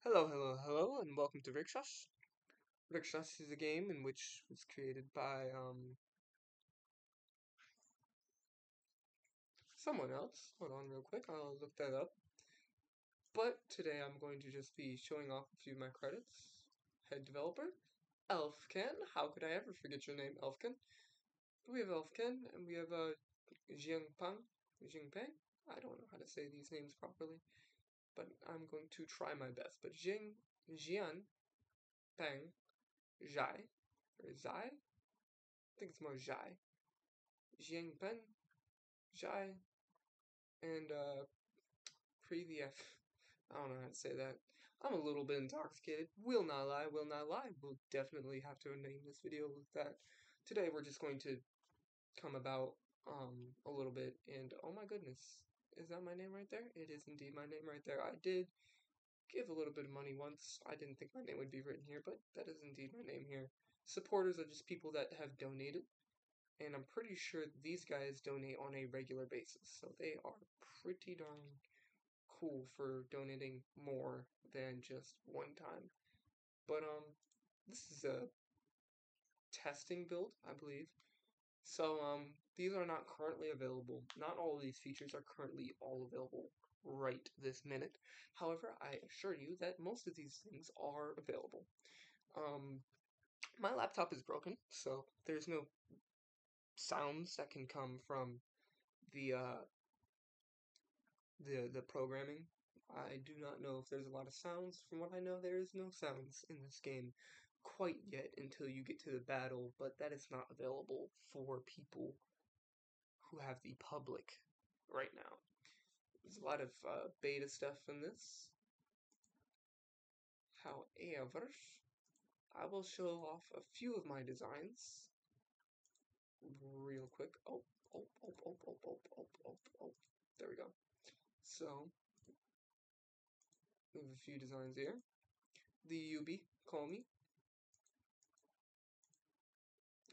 Hello, hello, hello, and welcome to Rixas. Rixas is a game in which was created by someone else. Hold on, real quick, I'll look that up. But today I'm going to just be showing off a few of my credits. Head developer, Elfkan. How could I ever forget your name, Elfkan? We have Elfkan, and we have Jingpeng. I don't know how to say these names properly, but I'm going to try my best. But Jian, Peng, Zhai, or Zai? I think it's more Zhai. Jiangpen, Jai, and Previef. I don't know how to say that. I'm a little bit intoxicated. Will not lie, will not lie. We'll definitely have to name this video with that. Today we're just going to come about a little bit, and oh my goodness. Is that my name right there? It is indeed my name right there. I did give a little bit of money once. I didn't think my name would be written here, but that is indeed my name here. Supporters are just people that have donated, and I'm pretty sure these guys donate on a regular basis, so they are pretty darn cool for donating more than just one time. But this is a testing build, I believe. So these are not currently available. Not all of these features are currently all available right this minute. However, I assure you that most of these things are available. Um, my laptop is broken, so there's no sounds that can come from the uh, the programming. I do not know if there's a lot of sounds. From what I know, there is no sounds in this game quite yet until you get to the battle, but that is not available for people who have the public right now. There's a lot of beta stuff in this. However, I will show off a few of my designs real quick. Oh. There we go. So, we have a few designs here. The UB, call me.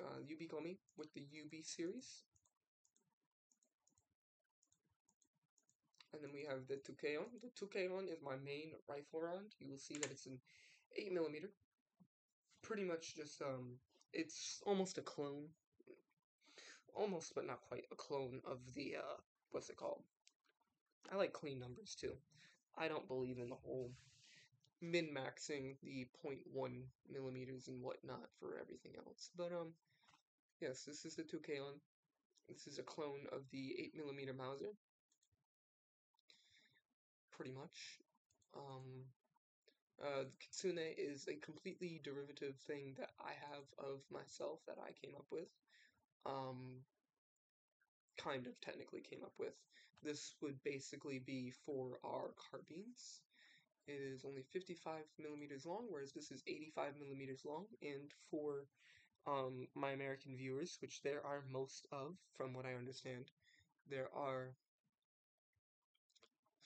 UB call me with the UB series. And then we have the 2K on. The 2K on is my main rifle round. You will see that it's an 8mm. Pretty much just, it's almost a clone. Almost, but not quite, a clone of the, what's it called? I like clean numbers too. I don't believe in the whole min-maxing the 0.1mm and whatnot for everything else. But, yes, this is the 2K on. This is a clone of the 8mm Mauser. Pretty much. The Kitsune is a completely derivative thing that I have of myself that I came up with. Kind of technically came up with. This would basically be for our carbines. It is only 55mm long, whereas this is 85mm long. And for my American viewers, which there are most of, from what I understand, there are,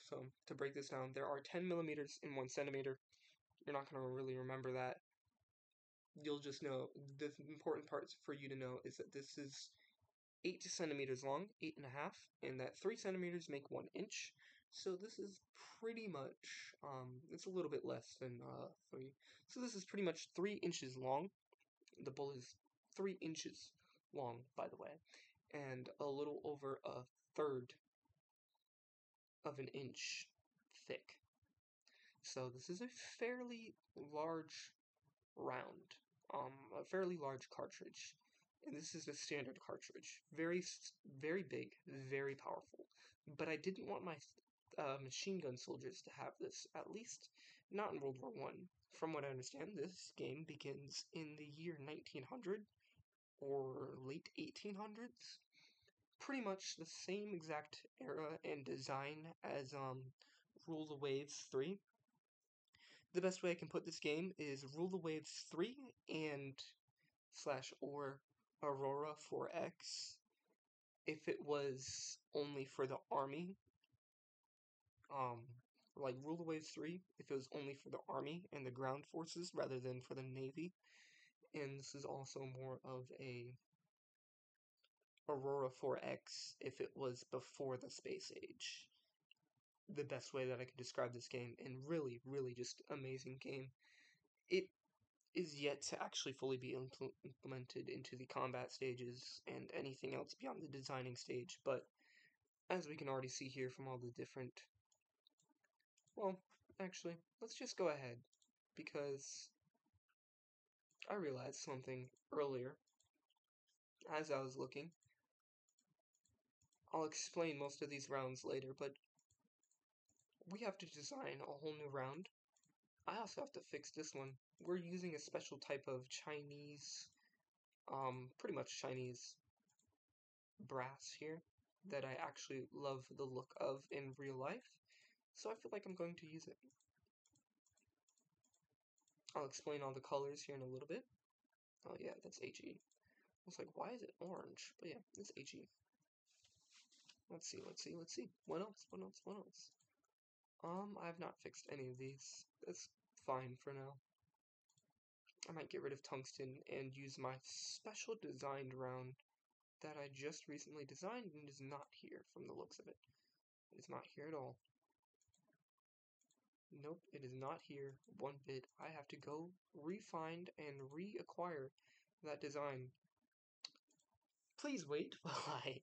so to break this down, there are 10mm in 1cm. You're not going to really remember that. You'll just know the important parts for you to know is that this is 8 centimeters long, 8.5, and that 3 centimeters make 1 inch. So this is pretty much, it's a little bit less than 3. So this is pretty much 3 inches long. The bullet is 3 inches long, by the way, and a little over a third of an inch thick. So this is a fairly large round, a fairly large cartridge. And this is a standard cartridge. Very big, very powerful. But I didn't want my machine gun soldiers to have this, at least not in World War One. From what I understand, this game begins in the year 1900 or late 1800s. Pretty much the same exact era and design as Rule the Waves 3. The best way I can put this game is Rule the Waves 3 and slash or Aurora 4X if it was only for the army. Um, like Rule the Waves 3 if it was only for the army and the ground forces rather than for the navy. And this is also more of a Aurora 4X if it was before the space age. the best way that I could describe this game, and really, really just amazing game. It is yet to actually fully be implemented into the combat stages and anything else beyond the designing stage, but as we can already see here from all the different... Well, actually, let's just go ahead, because I realized something earlier as I was looking. I'll explain most of these rounds later, but we have to design a whole new round. I also have to fix this one. We're using a special type of Chinese, pretty much Chinese brass here that I actually love the look of in real life, so I feel like I'm going to use it. I'll explain all the colors here in a little bit. Oh yeah, that's HE. I was like, why is it orange? But yeah, it's HE. Let's see, let's see, let's see. What else? What else? What else? I have not fixed any of these. That's fine for now. I might get rid of tungsten and use my special designed round that I just recently designed and is not here from the looks of it. It is not here at all. Nope, it is not here one bit. I have to go re-find and reacquire that design. Please wait while I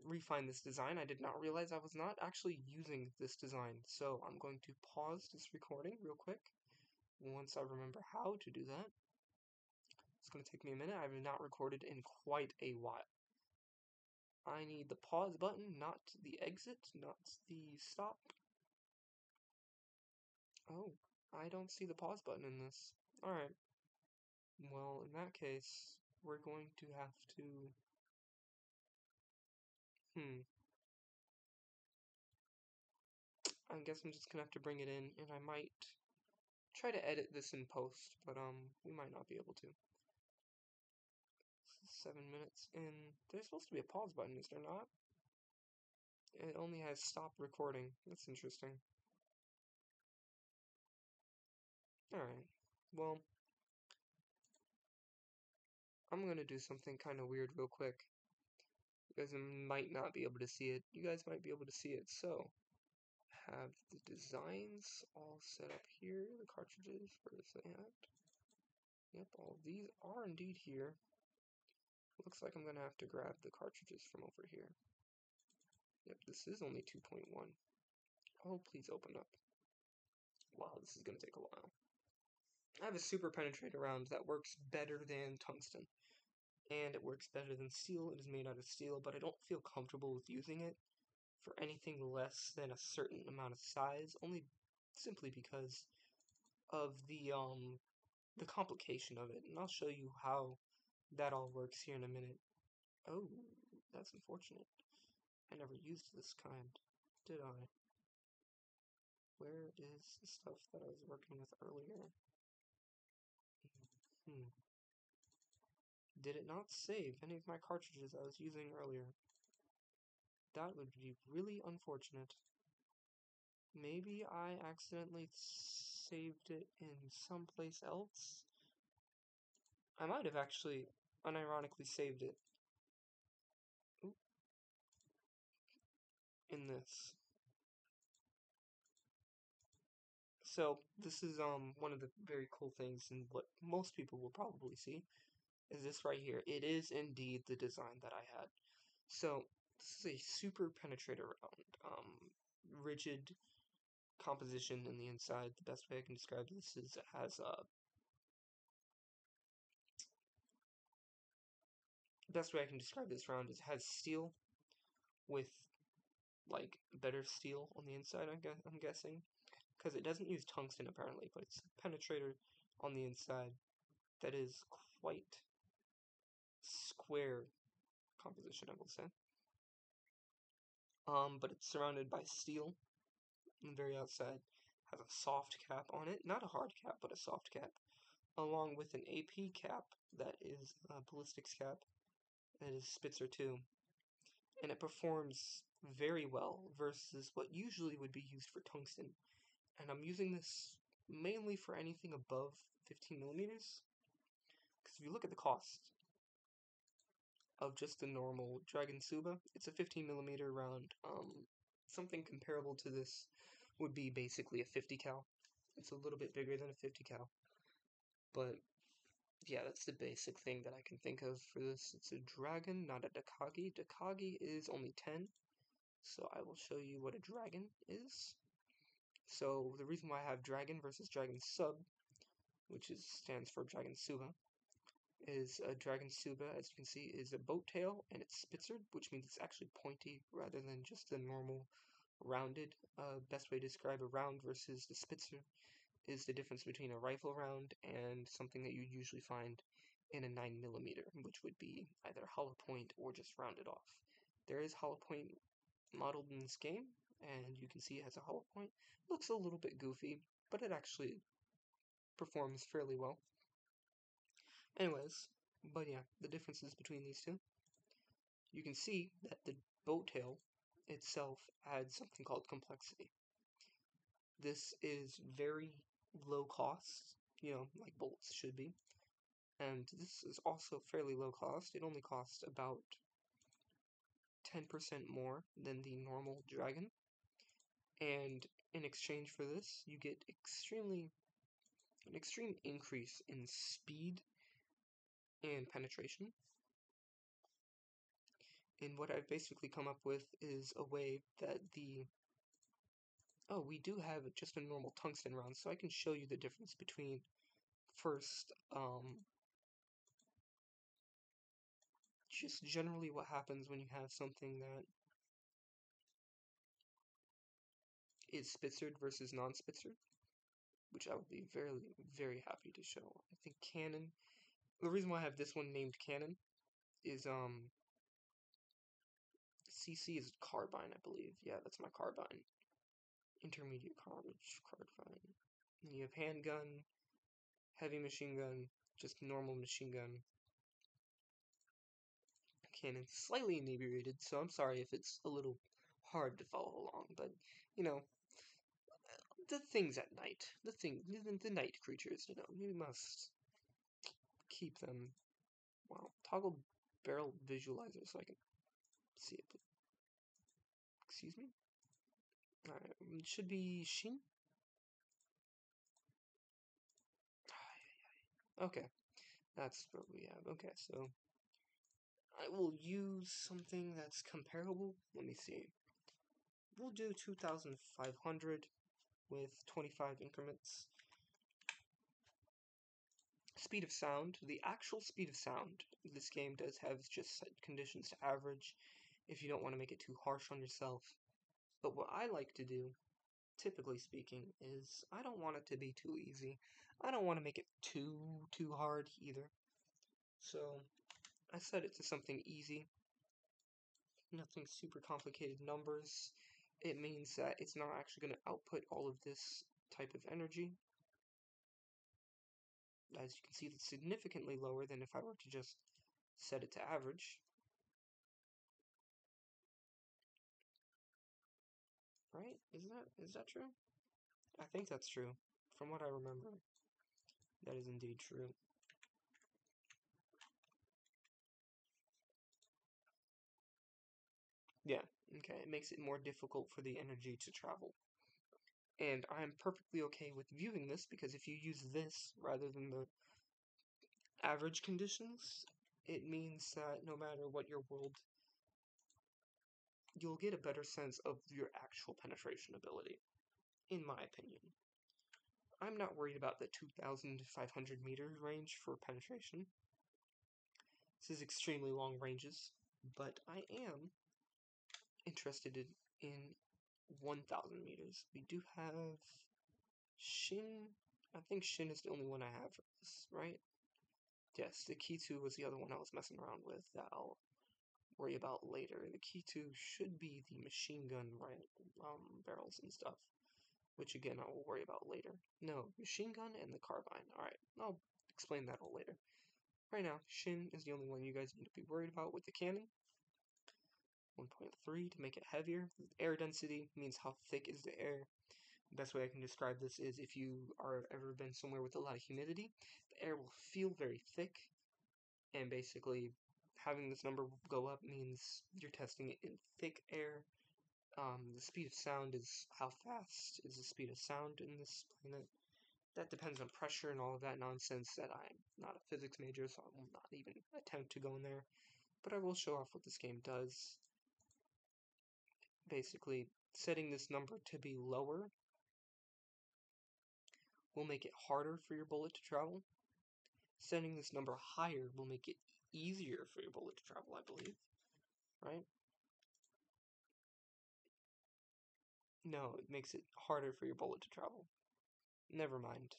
refine this design. I did not realize I was not actually using this design, so I'm going to pause this recording real quick once I remember how to do that. It's going to take me a minute. I have not recorded in quite a while. I need the pause button, not the exit, not the stop. Oh, I don't see the pause button in this. Alright. Well, in that case, we're going to have to... I guess I'm just gonna have to bring it in, and I might try to edit this in post, but we might not be able to. 7 minutes in. There's supposed to be a pause button, is there not? It only has stop recording. That's interesting. Alright. Well, I'm gonna do something kind of weird real quick. You guys might not be able to see it. You guys might be able to see it, so... have the designs all set up here. The cartridges, where is they at? Yep, all of these are indeed here. Looks like I'm gonna have to grab the cartridges from over here. Yep, this is only 2.1. Oh, please open up. Wow, this is gonna take a while. I have a super penetrator round that works better than tungsten. And it works better than steel. It is made out of steel, but I don't feel comfortable with using it for anything less than a certain amount of size, only simply because of the complication of it, and I'll show you how that all works here in a minute. Oh, that's unfortunate. I never used this kind, did I? Where is the stuff that I was working with earlier? Did it not save any of my cartridges I was using earlier? That would be really unfortunate. Maybe I accidentally saved it in someplace else? I might have actually unironically saved it. Oop. In this. So, this is one of the very cool things, and what most people will probably see, is this right here. It is indeed the design that I had. So, this is a super penetrator round. Rigid composition in the inside. The best way I can describe this is it has the best way I can describe this round is it has steel with like better steel on the inside, I'm guessing, because it doesn't use tungsten apparently, but it's a penetrator on the inside that is quite square composition, I will say. But it's surrounded by steel on the very outside. Has a soft cap on it, not a hard cap, but a soft cap, along with an AP cap that is a ballistics cap that is Spitzer 2. And it performs very well versus what usually would be used for tungsten. And I'm using this mainly for anything above 15 millimeters. Because if you look at the cost of just the normal Dragon Suba, it's a 15 millimeter round something comparable to this would be basically a 50 cal. It's a little bit bigger than a 50 cal. But yeah, that's the basic thing that I can think of for this. It's a dragon, not a Dakagi. Dakagi is only 10, so I will show you what a dragon is. So the reason why I have dragon versus dragon sub, which stands for dragon suba, is a dragon suba, as you can see, is a boat tail, and it's spitzered, which means it's actually pointy rather than just the normal rounded. Best way to describe a round versus the spitzer is the difference between a rifle round and something that you usually find in a 9mm, which would be either hollow point or just rounded off. There is hollow point modeled in this game, and you can see it has a hollow point. Looks a little bit goofy, but it actually performs fairly well. Anyways, but yeah, the differences between these two. You can see that the boat tail itself adds something called complexity. This is very low cost, like bolts should be. And this is also fairly low cost. It only costs about 10% more than the normal dragon. And in exchange for this, you get an extreme increase in speed and penetration. And what I've basically come up with is a way that we do have just a normal tungsten round, so I can show you the difference between first, just generally what happens when you have something that is spitzered versus non-spitzered, which I would be very, very happy to show. I think cannon, the reason why I have this one named cannon is, CC is carbine, I believe. Yeah, that's my carbine. Intermediate carbine. And you have handgun, heavy machine gun, just normal machine gun. Cannon slightly inebriated, so I'm sorry if it's a little hard to follow along, but the things at night, the night creatures, you must keep them. Wow, toggle barrel visualizer so I can see it. Excuse me. Alright, it should be Shin. Okay, that's what we have. Okay, so I will use something that's comparable. Let me see. We'll do 2,500 with 25 increments. Speed of sound. The actual speed of sound this game does have just set conditions to average if you don't want to make it too harsh on yourself. But what I like to do, typically speaking, is I don't want it to be too easy. I don't want to make it too hard either. So I set it to something easy. Nothing super complicated numbers. It means that it's not actually going to output all of this type of energy. As you can see, it's significantly lower than if I were to just set it to average. Right? Is that true? I think that's true. From what I remember, that is indeed true. Yeah, okay, it makes it more difficult for the energy to travel. And I'm perfectly okay with viewing this, because if you use this rather than the average conditions, it means that no matter what your world, you'll get a better sense of your actual penetration ability, in my opinion. I'm not worried about the 2,500 meters range for penetration. This is extremely long ranges, but I am interested in 1,000 meters. We do have Shin. I think Shin is the only one I have for this, right? Yes, the Key 2 was the other one I was messing around with that I'll worry about later. The Key 2 should be the machine gun barrels and stuff, which again I will worry about later. No, machine gun and the carbine. Alright, I'll explain that all later. Right now, Shin is the only one you guys need to be worried about with the cannon. 1.3 to make it heavier. Air density means how thick is the air. The best way I can describe this is if you are ever been somewhere with a lot of humidity, the air will feel very thick, and basically having this number go up means you're testing it in thick air The speed of sound is how fast is the speed of sound in this planet. That depends on pressure and all of that nonsense that I'm not a physics major, so I will not even attempt to go in there. But I will show off what this game does. Basically, setting this number to be lower will make it harder for your bullet to travel. Setting this number higher will make it easier for your bullet to travel, I believe. Right? No, it makes it harder for your bullet to travel. Never mind.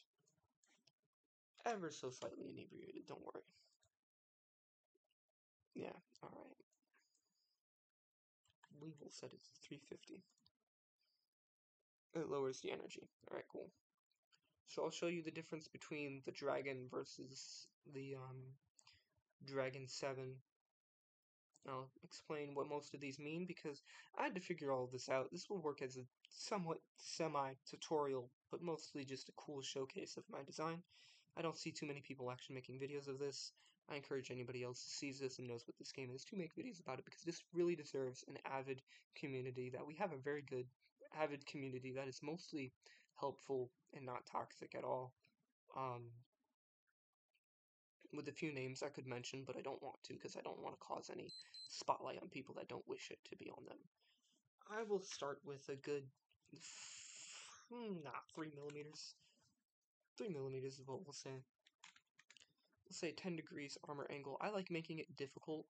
Ever so slightly inebriated, don't worry. Yeah, alright. We will set it to 350. It lowers the energy. Alright, cool. So I'll show you the difference between the Dragon versus the Dragon 7. I'll explain what most of these mean because I had to figure all of this out. This will work as a somewhat semi-tutorial, but mostly just a cool showcase of my design. I don't see too many people actually making videos of this. I encourage anybody else who sees this and knows what this game is to make videos about it because this really deserves an avid community. That we have a very good avid community that is mostly helpful and not toxic at all. With a few names I could mention, but I don't want to because I don't want to cause any spotlight on people that don't wish it to be on them. I will start with a good, 3 millimeters. 3 millimeters is what we'll say. We'll say 10 degrees armor angle. I like making it difficult.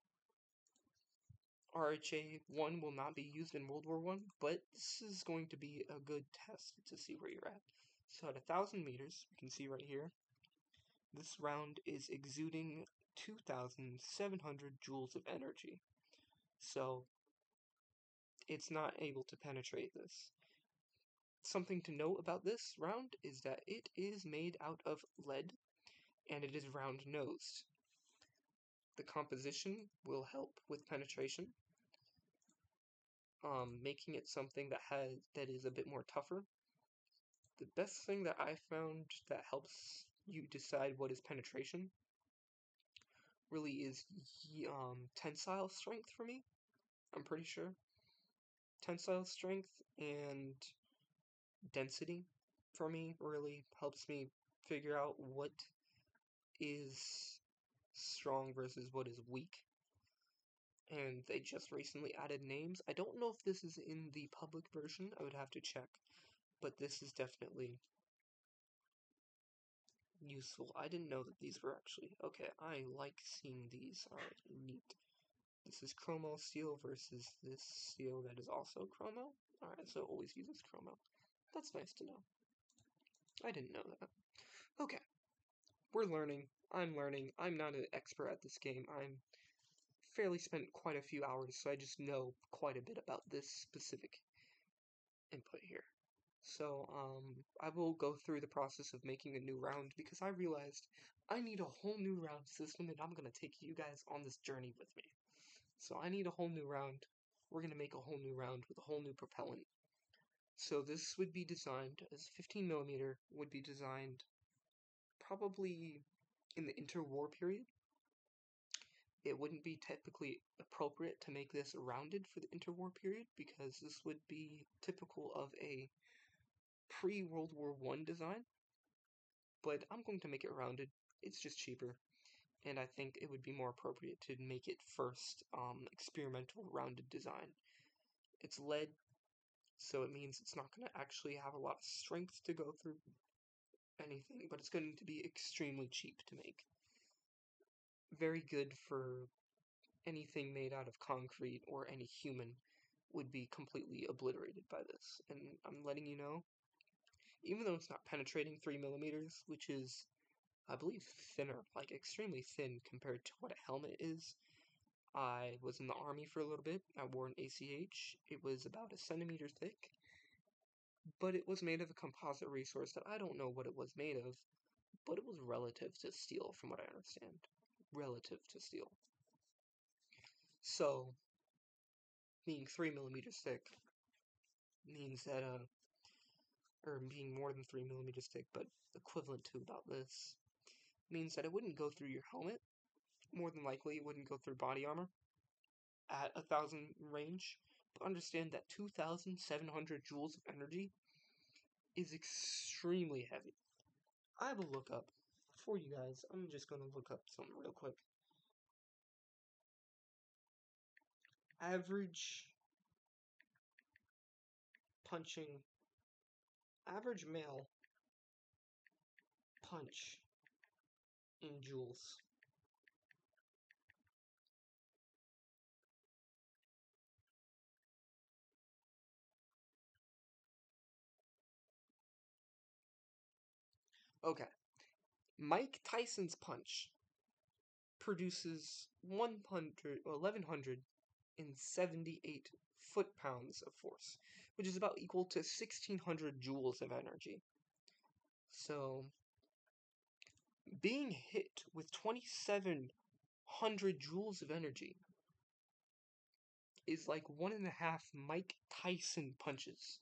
RHA 1 will not be used in World War I, but this is going to be a good test to see where you're at. So at 1,000 meters, you can see right here, this round is exuding 2,700 joules of energy. So it's not able to penetrate this. Something to note about this round is that it is made out of lead and it is round nosed. The composition will help with penetration, making it something that is a bit more tougher. The best thing that I found that helps you decide what is penetration really is tensile strength for me. I'm pretty sure. Tensile strength and density for me really helps me figure out what is strong versus what is weak. And they just recently added names. I don't know if this is in the public version, I would have to check, but this is definitely useful. I didn't know that these were actually... Okay, I like seeing these. Alright, neat. This is chromo steel versus this steel that is also chromo. Alright, so it always uses chromo. That's nice to know. I didn't know that. Okay. We're learning. I'm learning. I'm not an expert at this game. I'm fairly spent quite a few hours, so I just know quite a bit about this specific input here. So, I will go through the process of making a new round because I realized I need a whole new round system and I'm going to take you guys on this journey with me. So I need a whole new round. We're going to make a whole new round with a whole new propellant. So this would be designed as 15 millimeter, would be designed probably in the interwar period. It wouldn't be typically appropriate to make this rounded for the interwar period because this would be typical of a pre-World War I design, but I'm going to make it rounded. It's just cheaper, and I think it would be more appropriate to make it first experimental rounded design. It's lead, so it means it's not going to actually have a lot of strength to go through anything, but it's going to be extremely cheap to make. Very good for anything made out of concrete or any human would be completely obliterated by this. And I'm letting you know, even though it's not penetrating 3 millimeters, which is, I believe, thinner, like extremely thin compared to what a helmet is. I was in the army for a little bit. I wore an ACH. It was about a centimeter thick, but it was made of a composite resource that I don't know what it was made of, but it was relative to steel, from what I understand. Relative to steel. So, being 3 millimeters thick means that, or being more than 3 millimeters thick, but equivalent to about this, means that it wouldn't go through your helmet. More than likely, it wouldn't go through body armor at 1,000 range, but understand that 2,700 joules of energy is extremely heavy. I will look up for you guys. I'm just going to look up something real quick. Average punching, average male punch in joules. Okay, Mike Tyson's punch produces 1,178 foot-pounds of force, which is about equal to 1,600 joules of energy. So, being hit with 2,700 joules of energy is like 1.5 Mike Tyson punches.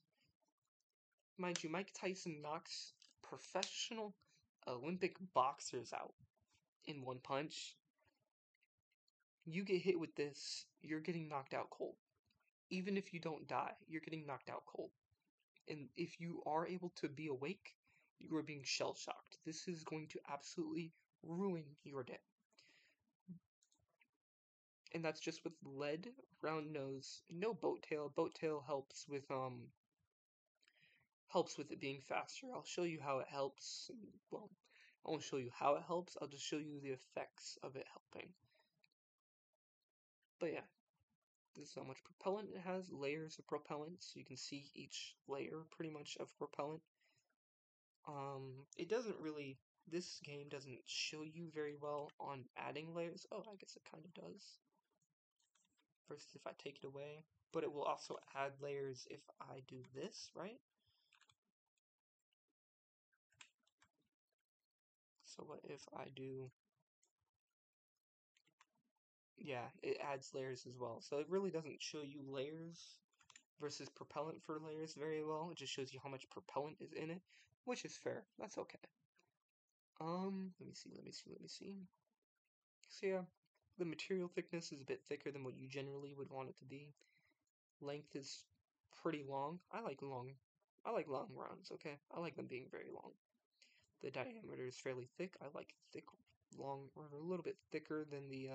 Mind you, Mike Tyson knocks professional Olympic boxers out in one punch. You get hit with this, you're getting knocked out cold. Even if you don't die, you're getting knocked out cold. And if you are able to be awake, you are being shell shocked. This is going to absolutely ruin your day. And that's just with lead, round nose, no boat tail. Boat tail helps with it being faster. I'll show you how it helps. Well, I won't show you how it helps. I'll just show you the effects of it helping. But yeah, this is how much propellant it has. Layers of propellant. So you can see each layer pretty much of propellant. It doesn't really. This game doesn't show you very well on adding layers. Oh, I guess it kind of does. Versus if I take it away. But it will also add layers if I do this, right? So what if I do... Yeah, it adds layers as well. So it really doesn't show you layers versus propellant for layers very well. It just shows you how much propellant is in it, which is fair. That's okay. Let me see. So yeah, the material thickness is a bit thicker than what you generally would want it to be. Length is pretty long. I like long rounds, okay? I like them being very long. The diameter is fairly thick. I like thick, long, or a little bit thicker than the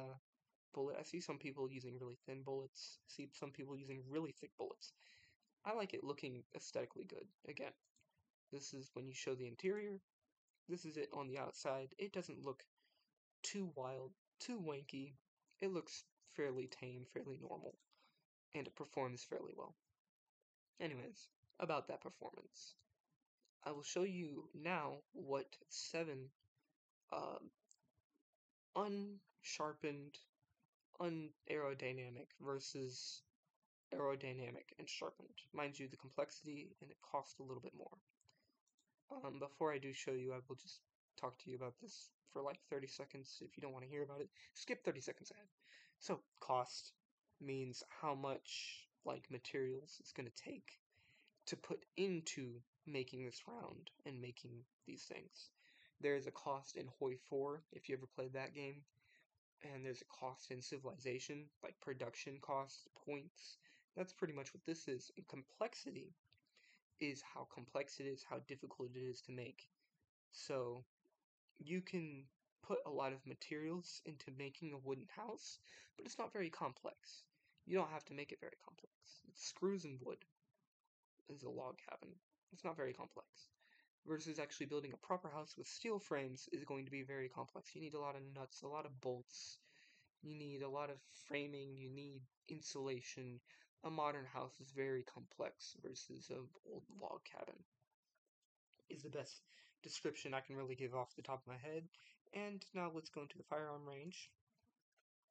bullet. I see some people using really thin bullets. I see some people using really thick bullets. I like it looking aesthetically good. Again, this is when you show the interior. This is it on the outside. It doesn't look too wild, too wanky. It looks fairly tame, fairly normal, and it performs fairly well. Anyways, about that performance. I will show you now what 7 uh, unsharpened, unaerodynamic versus aerodynamic and sharpened. Mind you, the complexity and it costs a little bit more. Before I do show you, I will just talk to you about this for like 30 seconds. If you don't want to hear about it, skip 30 seconds ahead. So, cost means how much like materials it's going to take to put into making this round and making these things. There is a cost in Hoi 4, if you ever played that game, and there's a cost in Civilization, like production costs, points. That's pretty much what this is. And complexity is how complex it is, how difficult it is to make. So you can put a lot of materials into making a wooden house, but it's not very complex. You don't have to make it very complex. It's screws and wood is a log cabin. It's not very complex. Versus actually building a proper house with steel frames is going to be very complex. You need a lot of nuts, a lot of bolts. You need a lot of framing. You need insulation. A modern house is very complex versus an old log cabin. Is the best description I can really give off the top of my head. And now let's go into the firearm range.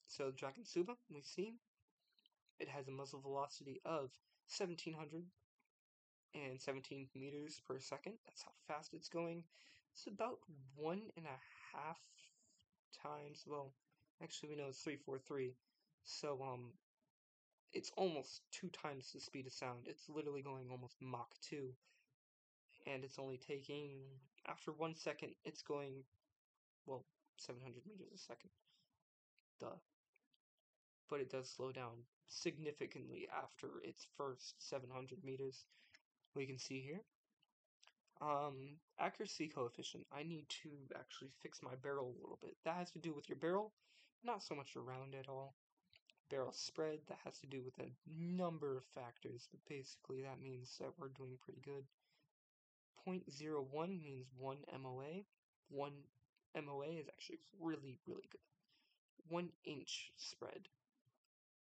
So Dragon Suba, we see, it has a muzzle velocity of 1,700 and 17 meters per second. That's how fast it's going. It's about 1.5 times, well, actually we know it's 343, so it's almost 2 times the speed of sound. It's literally going almost Mach 2, and it's only taking, after 1 second, it's going, well, 700 meters a second. Duh. but it does slow down significantly after its first 700 meters. We can see here. Accuracy coefficient. I need to actually fix my barrel a little bit. That has to do with your barrel, not so much around at all. Barrel spread, that has to do with a number of factors, but basically that means that we're doing pretty good. 0.01 means 1 MOA. 1 MOA is actually really, really good. 1 inch spread,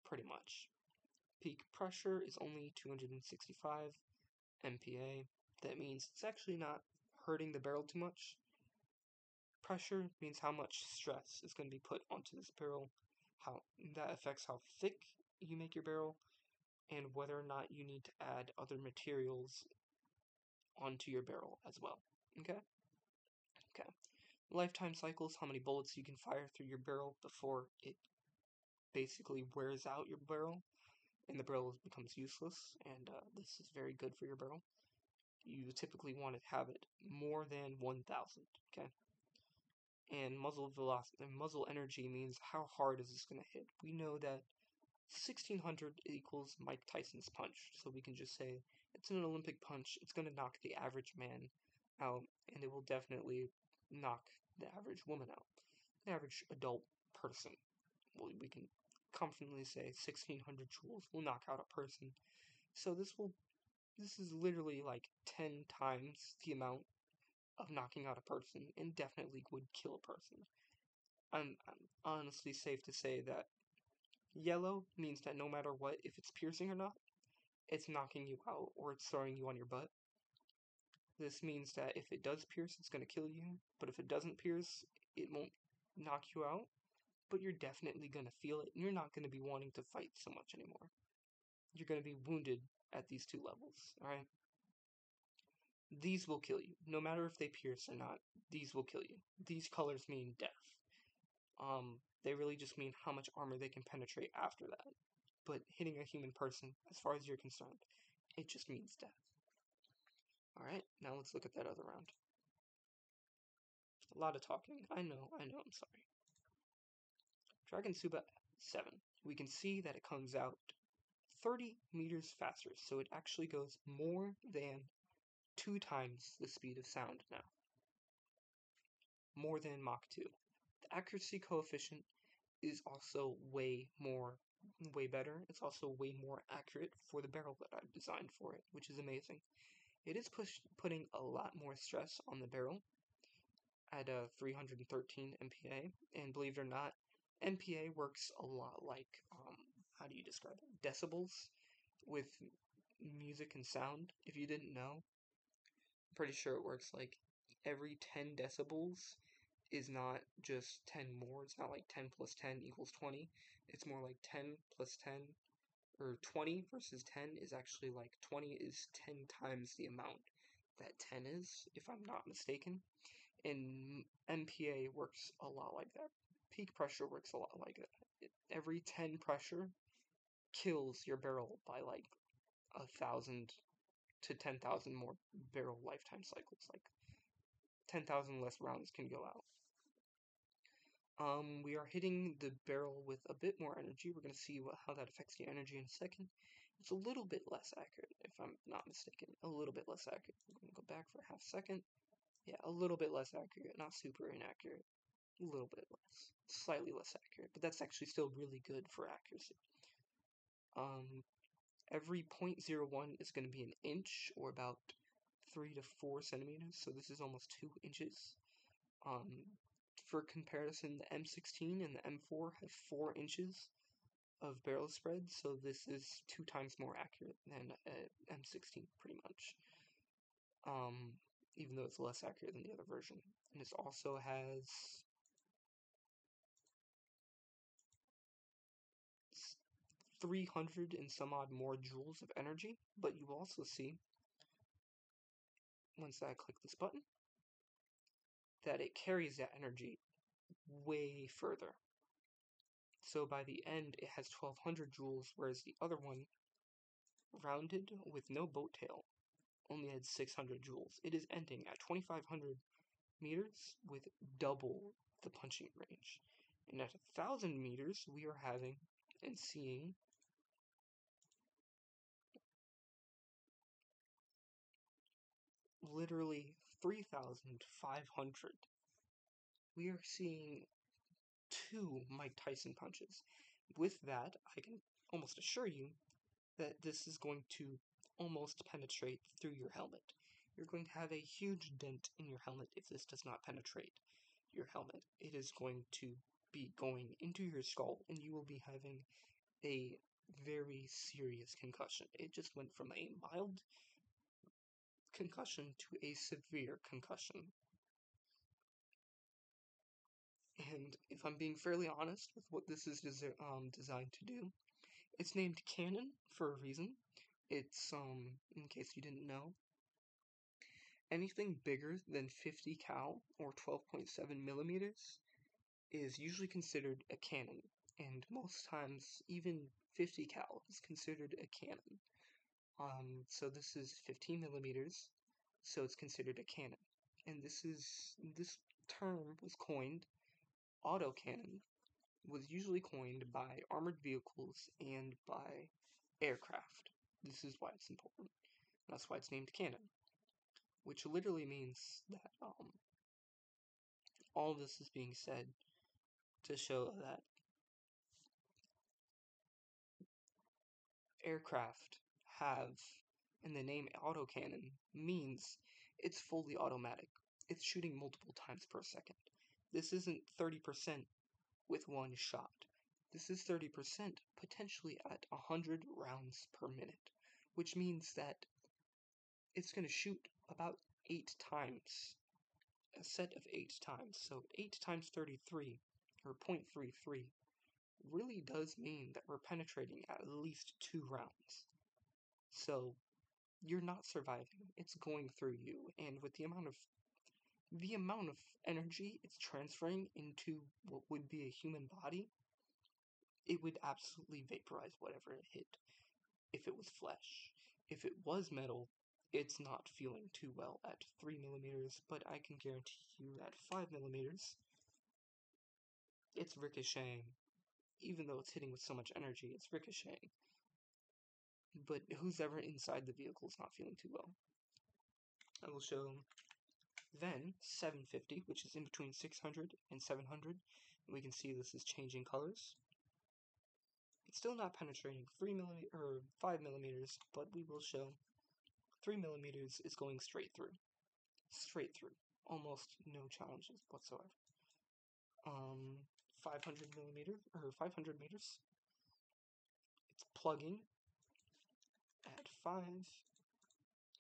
pretty much. Peak pressure is only 265 MPa. That means it's actually not hurting the barrel too much. Pressure means how much stress is going to be put onto this barrel, how that affects how thick you make your barrel, and whether or not you need to add other materials onto your barrel as well. Okay? Okay. Lifetime cycles, how many bullets you can fire through your barrel before it basically wears out your barrel and the barrel becomes useless, and this is very good for your barrel. You typically want to have it more than 1,000, okay? And muzzle velocity and muzzle energy means how hard is this going to hit. We know that 1600 equals Mike Tyson's punch, so we can just say it's an Olympic punch. It's going to knock the average man out, and it will definitely knock the average woman out, the average adult person. Well, we can confidently say 1600 joules will knock out a person. So this is literally like 10 times the amount of knocking out a person, and definitely would kill a person. I'm honestly safe to say that yellow means that no matter what, if it's piercing or not, it's knocking you out or it's throwing you on your butt. This means that if it does pierce, it's going to kill you, but if it doesn't pierce, it won't knock you out, but you're definitely going to feel it, and you're not going to be wanting to fight so much anymore. You're going to be wounded at these two levels, alright? These will kill you. No matter if they pierce or not, these will kill you. These colors mean death. They really just mean how much armor they can penetrate after that. But hitting a human person, as far as you're concerned, it just means death. Alright, now let's look at that other round. A lot of talking. I know, I'm sorry. Dragon Suba 7. We can see that it comes out 30 meters faster, so it actually goes more than 2 times the speed of sound now. More than Mach 2. The accuracy coefficient is also way better. It's also way more accurate for the barrel that I've designed for it, which is amazing. It is putting a lot more stress on the barrel at 313 MPa, and believe it or not, MPa works a lot like, how do you describe it? Decibels with music and sound. If you didn't know, I'm pretty sure it works like every 10 decibels is not just 10 more. It's not like 10 plus 10 equals 20. It's more like 10 plus 10, or 20 versus 10 is actually like 20 is 10 times the amount that 10 is, if I'm not mistaken. And MPA works a lot like that. Peak pressure works a lot like that. Every 10 pressure kills your barrel by like 1,000 to 10,000 more barrel lifetime cycles. Like 10,000 less rounds can go out. We are hitting the barrel with a bit more energy. We're going to see how that affects the energy in a second. It's a little bit less accurate, if I'm not mistaken. A little bit less accurate. I'm going to go back for a half second. Yeah, a little bit less accurate, not super inaccurate. A little bit less. Slightly less accurate, but that's actually still really good for accuracy. Every 0.01 is going to be an inch, or about 3 to 4 centimeters, so this is almost 2 inches. For comparison, the M16 and the M4 have 4 inches of barrel spread, so this is 2 times more accurate than M16, pretty much. Even though it's less accurate than the other version. And it also has 300 and some odd more joules of energy, but you will also see, once I click this button, that it carries that energy way further. So by the end, it has 1200 joules, whereas the other one, rounded with no boat tail, only had 600 joules. It is ending at 2500 meters with double the punching range. And at 1000 meters, we are having and seeing literally 3,500. We are seeing 2 Mike Tyson punches. With that, I can almost assure you that this is going to almost penetrate through your helmet. You're going to have a huge dent in your helmet if this does not penetrate your helmet. It is going to be going into your skull, and you will be having a very serious concussion. It just went from a mild concussion to a severe concussion. And if I'm being fairly honest with what this is designed to do, it's named Cannon for a reason. It's, in case you didn't know, anything bigger than 50 cal or 12.7 millimeters is usually considered a cannon, and most times even 50 cal is considered a cannon. So this is 15 millimeters, so it's considered a cannon. And this term was coined, autocannon, was usually coined by armored vehicles and by aircraft. This is why it's important. That's why it's named cannon, which literally means that all this is being said to show that aircraft have, and the name autocannon means it's fully automatic. It's shooting multiple times per second. This isn't 30% with one shot. This is 30% potentially at 100 rounds per minute, which means that it's going to shoot about 8 times, a set of 8 times. So 8 times 33, or 0.33, really does mean that we're penetrating at least 2 rounds. So you're not surviving. It's going through you, and with the amount of energy it's transferring into what would be a human body, it would absolutely vaporize whatever it hit. If it was flesh, if it was metal, it's not feeling too well at 3 millimeters, but I can guarantee you at 5 millimeters, it's ricocheting. Even though it's hitting with so much energy, it's ricocheting. But who's ever inside the vehicle is not feeling too well. I will show then 750, which is in between 600 and 700. We can see this is changing colors. It's still not penetrating 5 millimeters, but we will show 3 millimeters is going straight through. Straight through. Almost no challenges whatsoever. 500 millimeters, or 500 meters. It's plugging at 5.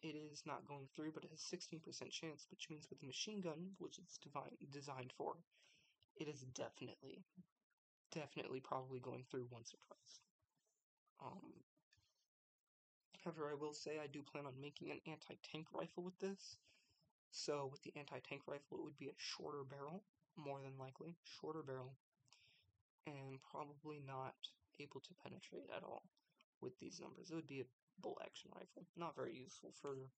It is not going through, but it has 16% chance, which means with the machine gun, which it's designed for, it is definitely probably going through once or twice. However, I will say I do plan on making an anti-tank rifle with this. So with the anti-tank rifle, it would be a shorter barrel, more than likely, shorter barrel, and probably not able to penetrate at all with these numbers. It would be a bolt action rifle. Not very useful for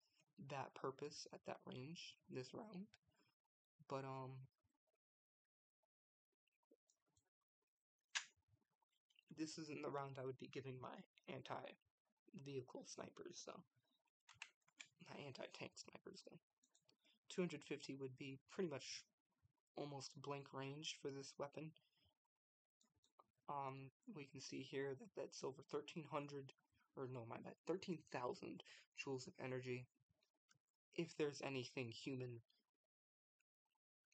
that purpose at that range this round. But this isn't the round I would be giving my anti-vehicle snipers, so my anti-tank snipers though. 250 would be pretty much almost blank range for this weapon. We can see here that that's over 1,300, or no, my bad, 13,000 joules of energy. If there's anything human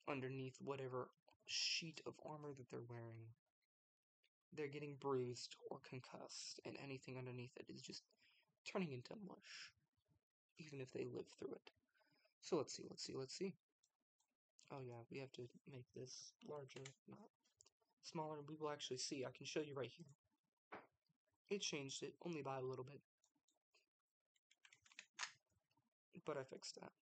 underneath whatever sheet of armor that they're wearing, they're getting bruised or concussed, and anything underneath it is just turning into mush, even if they live through it. So let's see. Oh yeah, we have to make this larger, not smaller. We will actually see. I can show you right here. It changed it, only by a little bit. But I fixed that.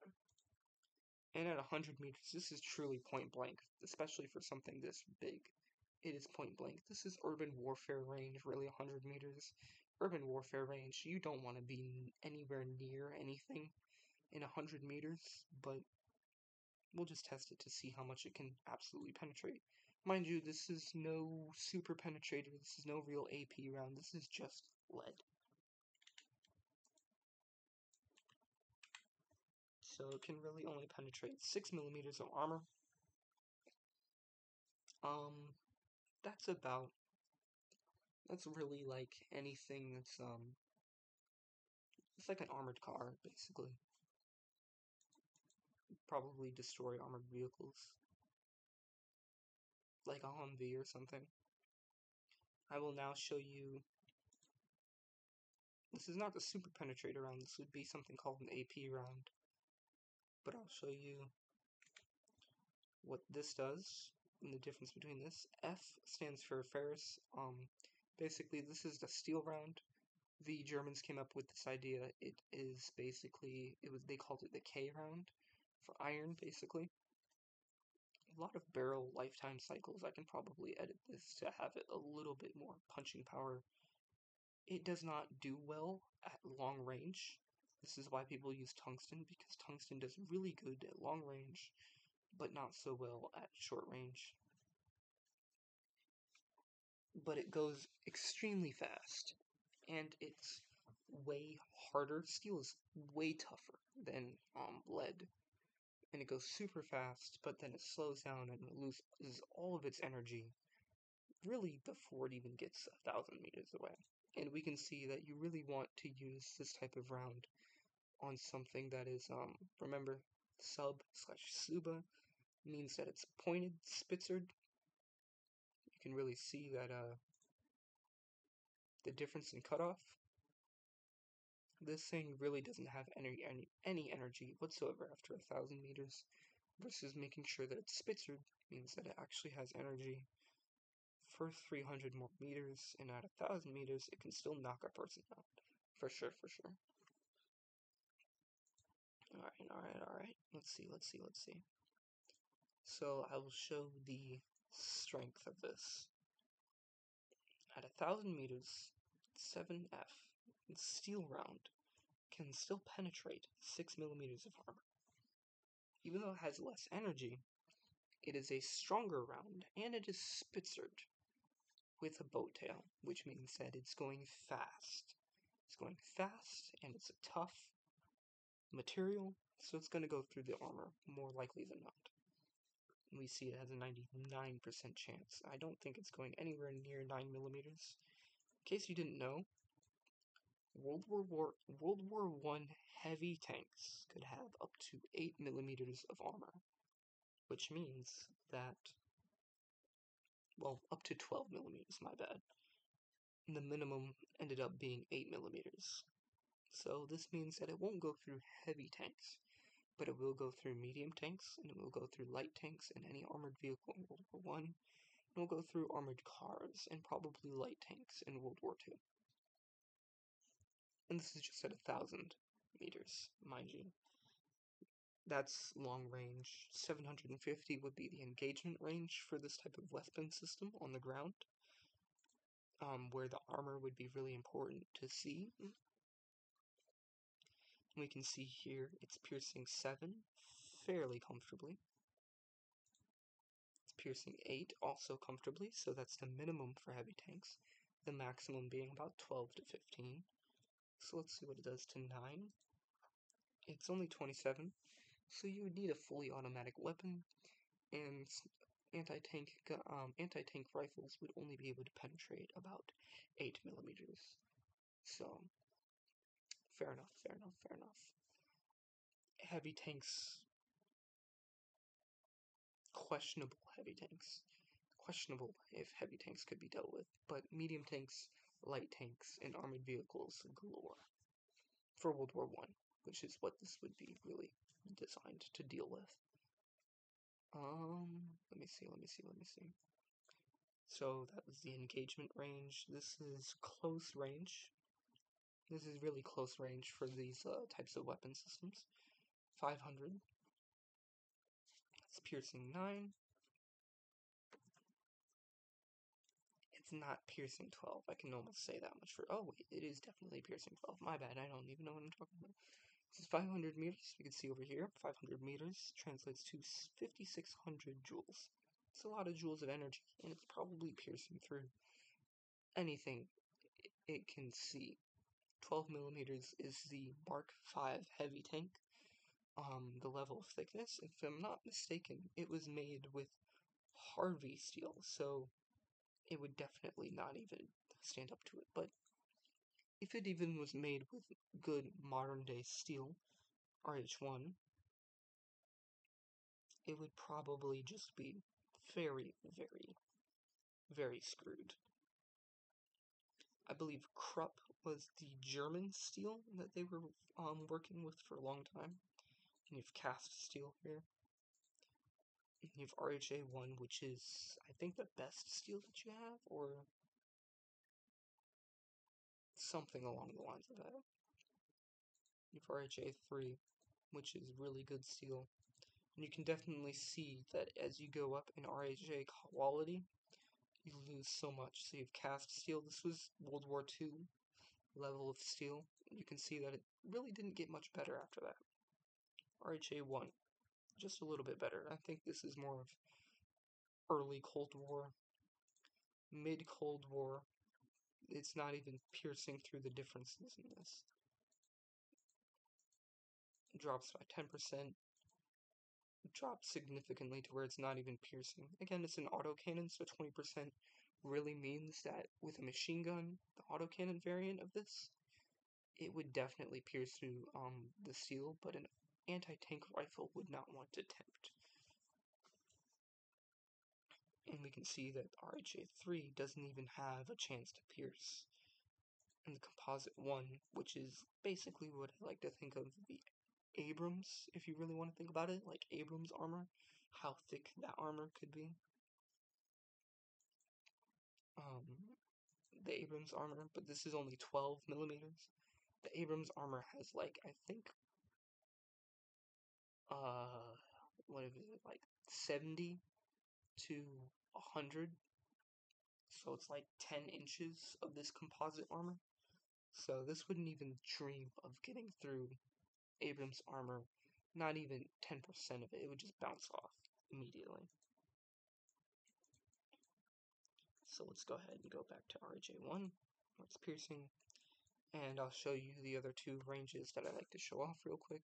And at 100 meters, this is truly point blank, especially for something this big. It is point blank. This is urban warfare range, really 100 meters. Urban warfare range, you don't want to be anywhere near anything in 100 meters, but we'll just test it to see how much it can absolutely penetrate. Mind you, this is no super penetrator, this is no real AP round, this is just lead. So it can really only penetrate 6 millimeters of armor. That's really like anything that's, it's like an armored car, basically. Probably destroy armored vehicles. Like a Humvee or something. I will now show you. This is not the super penetrator round, this would be something called an AP round. But I'll show you what this does and the difference between this. F stands for Ferris. Basically, this is the steel round. The Germans came up with this idea. It is basically, they called it the K round for iron, basically. A lot of barrel lifetime cycles. I can probably edit this to have it a little bit more punching power. It does not do well at long range. This is why people use tungsten, because tungsten does really good at long range, but not so well at short range. But it goes extremely fast, and it's way harder. Steel is way tougher than lead, and it goes super fast, but then it slows down and loses all of its energy really before it even gets 1,000 meters away. And we can see that you really want to use this type of round on something that is, remember, sub/suba means that it's pointed, spitzered. You can really see that, the difference in cutoff. This thing really doesn't have any energy whatsoever after 1,000 meters, versus making sure that it's spitzered means that it actually has energy for 300 more meters, and at 1,000 meters, it can still knock a person out. For sure, for sure. Alright. Let's see. So I will show the strength of this. At 1,000 meters, 7F steel round can still penetrate 6 millimeters of armor. Even though it has less energy, it is a stronger round, and it is spitzered with a boat tail, which means that it's going fast. It's going fast, and it's a tough material, so it's going to go through the armor more likely than not. We see it has a 99% chance. I don't think it's going anywhere near 9 millimeters. In case you didn't know, World War I heavy tanks could have up to 8 millimeters of armor, which means that, well, up to 12 millimeters, my bad. And the minimum ended up being 8 millimeters. So this means that it won't go through heavy tanks, but it will go through medium tanks, and it will go through light tanks and any armored vehicle in World War I. It will go through armored cars and probably light tanks in World War II. And this is just at 1,000 meters, mind you. That's long range. 750 would be the engagement range for this type of weapon system on the ground, where the armor would be really important to see. We can see here it's piercing 7 fairly comfortably. It's piercing 8 also comfortably, so that's the minimum for heavy tanks. The maximum being about 12 to 15. So let's see what it does to 9. It's only 27, so you would need a fully automatic weapon, and anti-tank rifles would only be able to penetrate about 8 millimeters. So, fair enough. Heavy tanks, questionable if heavy tanks could be dealt with, but medium tanks, light tanks, and armored vehicles galore for World War I, which is what this would be really designed to deal with. Let me see. So that was the engagement range. This is close range. This is really close range for these types of weapon systems. 500. It's piercing 9. It's not piercing 12. I can almost say that much for... Oh, wait, it is definitely piercing 12. My bad, I don't even know what I'm talking about. This is 500 meters. You can see over here, 500 meters translates to 5,600 joules. It's a lot of joules of energy, and it's probably piercing through anything it can see. 12 millimeters is the Mark V heavy tank. The level of thickness, if I'm not mistaken, it was made with Harvey steel, so it would definitely not even stand up to it. But if it even was made with good modern day steel, RH1, it would probably just be very, very, very screwed. I believe Krupp was the German steel that they were working with for a long time. And you have cast steel here. And you have RHA1, which is, I think, the best steel that you have, or something along the lines of that. You have RHA3, which is really good steel. And you can definitely see that as you go up in RHA quality, you lose so much. So you have cast steel. This was World War II level of steel. You can see that it really didn't get much better after that. RHA1, just a little bit better. I think this is more of early Cold War, mid Cold War. It's not even piercing through the differences in this. It drops by 10%, drops significantly to where it's not even piercing. Again, it's an autocannon, so 20% really means that with a machine gun, the autocannon variant of this, it would definitely pierce through the steel, but an anti-tank rifle would not want to tempt. And we can see that RHA3 doesn't even have a chance to pierce. And the composite one, which is basically what I like to think of the Abrams, if you really want to think about it, like Abrams armor, how thick that armor could be. The Abrams armor, but this is only 12 millimeters. The Abrams armor has like, I think, what is it, like 70 to 100. So it's like 10 inches of this composite armor. So this wouldn't even dream of getting through Abrams armor, not even 10% of it. It would just bounce off immediately. So let's go ahead and go back to RJ1, where it's piercing, and I'll show you the other two ranges that I like to show off real quick.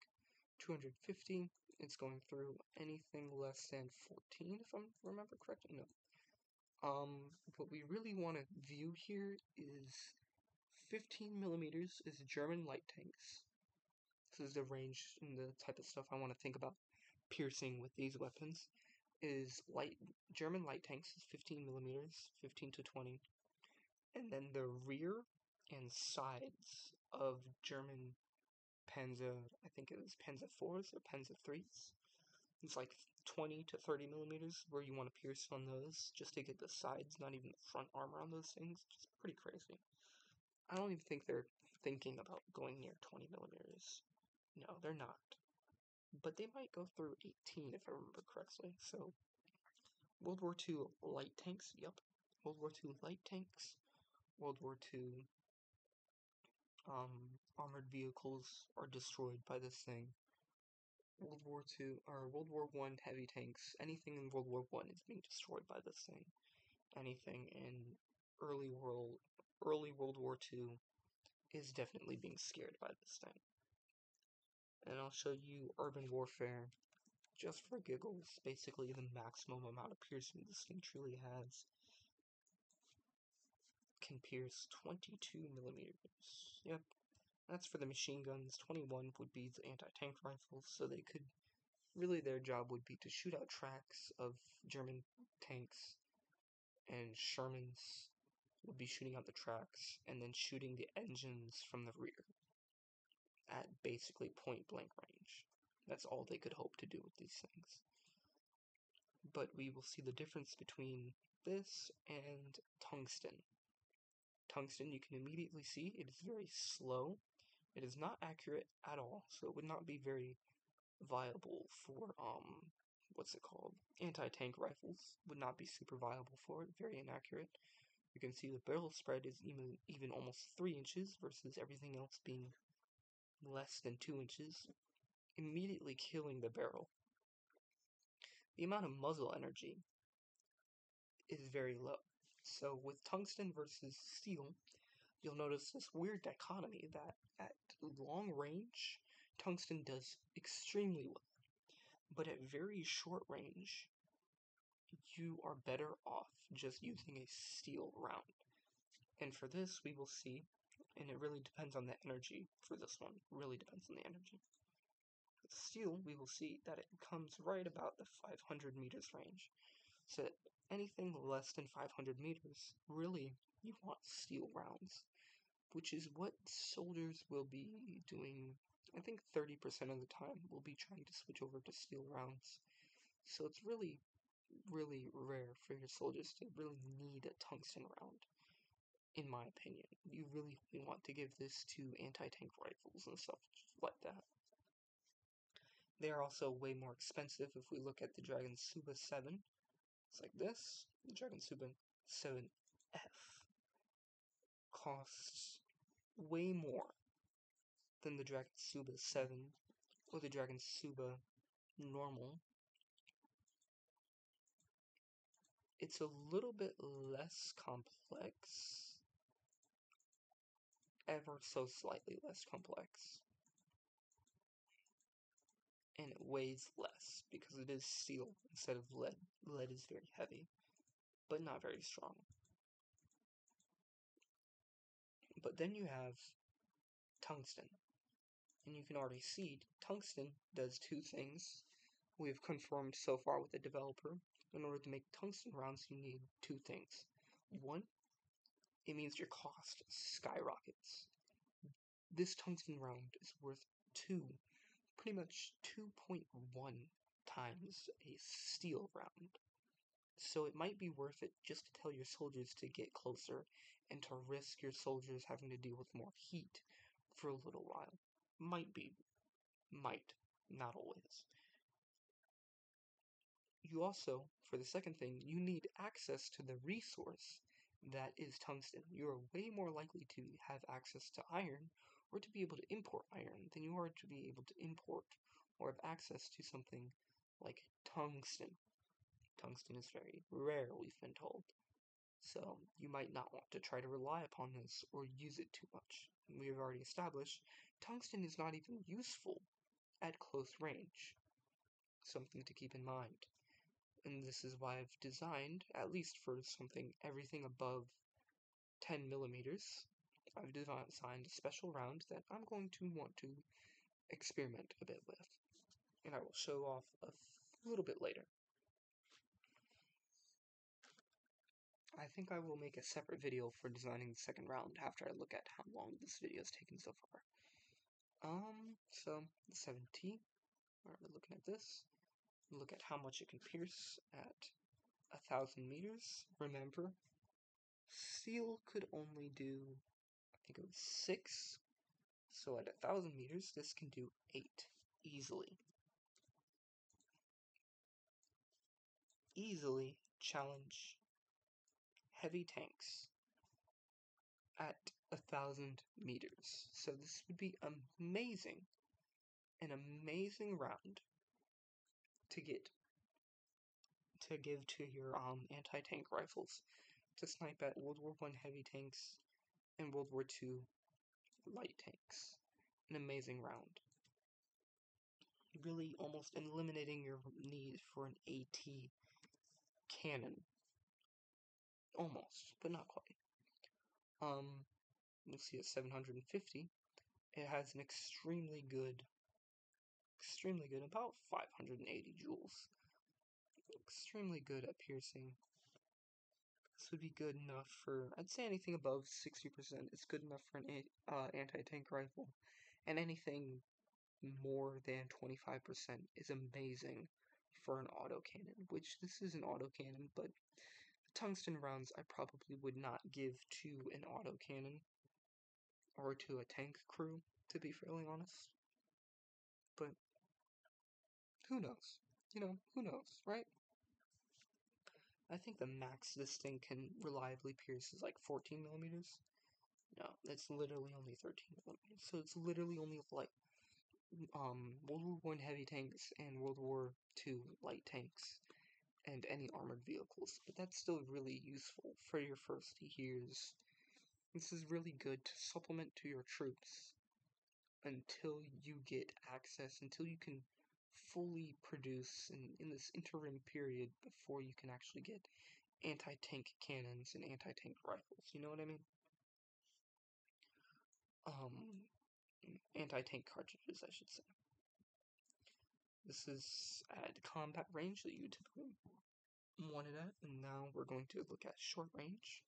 250, it's going through anything less than 14, if I remember correctly. No. What we really want to view here is 15 millimeters is German light tanks. This is the range and the type of stuff I want to think about piercing with these weapons. Is German light tanks is 15 millimeters, 15 to 20, and then the rear and sides of German Panzer, I think it was Panzer 4s or Panzer 3s. It's like 20 to 30 millimeters where you want to pierce on those just to get the sides, not even the front armor on those things. It's pretty crazy. I don't even think they're thinking about going near 20 millimeters. No, they're not. But they might go through 18 if I remember correctly. So, World War II light tanks, yep. World War II light tanks. World War II armored vehicles are destroyed by this thing. World War II, or World War I heavy tanks, anything in World War I is being destroyed by this thing. Anything in early World War II is definitely being scared by this thing. And I'll show you urban warfare, just for giggles, basically the maximum amount of piercing this thing truly has. Can pierce 22 millimeters. Yep, that's for the machine guns. 21 would be the anti-tank rifles, so they could, really their job would be to shoot out tracks of German tanks, and Shermans would be shooting out the tracks, and then shooting the engines from the rear, at basically point-blank range. That's all they could hope to do with these things. But we will see the difference between this and tungsten. Tungsten, you can immediately see it is very slow. It is not accurate at all, so it would not be very viable for, what's it called? Anti-tank rifles would not be super viable for it, very inaccurate. You can see the barrel spread is even almost 3 inches versus everything else being less than 2 inches, immediately killing the barrel. The amount of muzzle energy is very low. So with tungsten versus steel, you'll notice this weird dichotomy that at long range, tungsten does extremely well, but at very short range, you are better off just using a steel round. And for this, we will see, and it really depends on the energy for this one, really depends on the energy. With steel, we will see that it comes right about the 500 meters range. So anything less than 500 meters, really, you want steel rounds, which is what soldiers will be doing. I think 30% of the time will be trying to switch over to steel rounds. So it's really, really rare for your soldiers to really need a tungsten round, in my opinion. You really want to give this to anti-tank rifles and stuff like that. They are also way more expensive if we look at the Dragon Suba 7. It's like this. The Dragon Suba 7F costs way more than the Dragon Suba 7 or the Dragon Suba normal. It's a little bit less complex, ever so slightly less complex, and it weighs less because it is steel instead of lead. Lead is very heavy, but not very strong. But then you have tungsten, and you can already see tungsten does two things. We have confirmed so far with the developer. In order to make tungsten rounds, you need two things. One, it means your cost skyrockets. This tungsten round is worth pretty much 2.1 times a steel round. So it might be worth it just to tell your soldiers to get closer and to risk your soldiers having to deal with more heat for a little while. Might be. Might. Not always. You also, for the second thing, you need access to the resource that is tungsten. You are way more likely to have access to iron or to be able to import iron than you are to be able to import or have access to something like tungsten. Tungsten is very rare, we've been told. So you might not want to try to rely upon this or use it too much. We have already established tungsten is not even useful at close range. Something to keep in mind. And this is why I've designed, at least for everything above 10 millimeters, I've designed a special round that I'm going to want to experiment a bit with. And I will show off a little bit later. I think I will make a separate video for designing the second round after I look at how long this video has taken so far. So, the 7T, we're looking at this. Look at how much it can pierce at 1,000 meters. Remember, steel could only do, I think it was 6. So at 1,000 meters, this can do 8 easily. Easily challenge heavy tanks at 1,000 meters. So this would be amazing. An amazing round to give to your anti-tank rifles to snipe at World War I heavy tanks and World War II light tanks. An amazing round. Really almost eliminating your need for an AT cannon. Almost, but not quite. You'll see at 750, it has an extremely good, about 580 joules. Extremely good at piercing. This would be good enough for, I'd say anything above 60% is good enough for an anti-tank rifle. And anything more than 25% is amazing for an autocannon, which this is an autocannon, but tungsten rounds I probably would not give to an autocannon or to a tank crew, to be fairly honest. But who knows? Who knows, right? I think the max this thing can reliably pierce is like 14 millimeters. No, it's literally only 13 millimeters. So it's literally only like World War I heavy tanks and World War II light tanks and any armored vehicles, but that's still really useful for your first years. This is really good to supplement to your troops until you get access, until you can fully produce in this interim period before you can actually get anti-tank cannons and anti-tank rifles. You know what I mean? Anti-tank cartridges, I should say. This is at combat range that you typically want it at, and now we're going to look at short range.